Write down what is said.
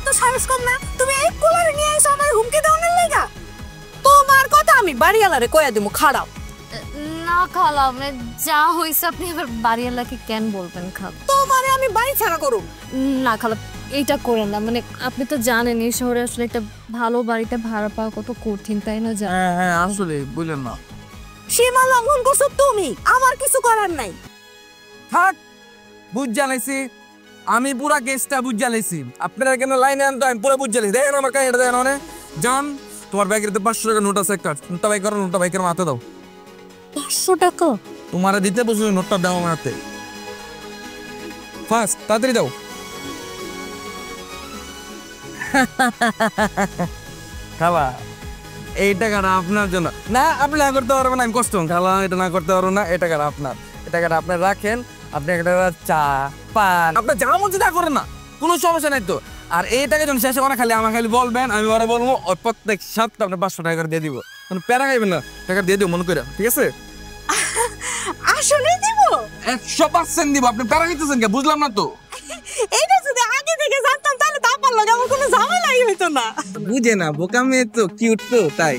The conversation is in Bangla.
তো সাহস কম না, তুমি এই কুলারে নিয়ে এসো আমার হুমকি দাওনের লাগা। তোমার কথা আমি বাড়িওয়ালারে কইয়া দিমু, খাড়াও। না খালা, যা হইছে আপনি এবার বাড়িওয়ালাকে কেন বলবেন খালা? তোমারে আমি বাড়ি ছাড়া করুম। না খালা, এইটা করেন না, আপনি তো জানেন এই শহরে আসলে একটা ভালো বাড়িতে ভাড়া পাওয়া কত কঠিন, তাই না? হ্যাঁ আসলে বুঝলেন না। সীমা লঙ্ঘন করছো তুমি, আমার কিছু করার নাই। থাক, বুঝ জানাইছি, আমি পুরা কেসটা বুঝ জানাইছি। আপনারা কেন লাইনে আনতো, আমি পুরো বুঝ জানাইছি। দেখেন আমার কাছে, এটা দেখেন মানে যান, তোমার ব্যাগের 500 টাকা নোট আছে, একটা নোটটা বাই করো, নোটটা বাইকের মাথা দাও। 500 টাকা? তোমারে দিতে বসে নোটটা দাও আমার হাতে, ফাস্ট তাড়াতাড়ি দাও। খালা, এই টাকাটা আপনার জন্য না, আপনি না করতে পারবেন, আমি কষ্ট খালা, এটা না করতে পারবো না। এই টাকাটা আপনার, এই টাকাটা আপনার রাখেন। আপনি একটা চা পান, আপনার যা মন তা করেন না, কোনো সমস্যা নাই তো। আর এই টাকা যখন শেষ হবে না, খালি আমার খালি বলবেন, আমি ওরা বলবো, ওই প্রত্যেক সপ্তাহে আপনার 500 টাকা করে দিয়ে দিব। মানে প্যারা খাইবেন না, টাকা দিয়ে দিব মনে করে, ঠিক আছে? আসলে দিব? 100% দিব। আপনি প্যারা খাইতেছেন কে, বুঝলাম না তো। এইটা যদি আগে থেকে জানতাম তাহলে তো আপনার লগে আমার কোনো ঝামেলাই হইতো না। বুঝে না, বোকা মেয়ে তো, কিউট তো, তাই।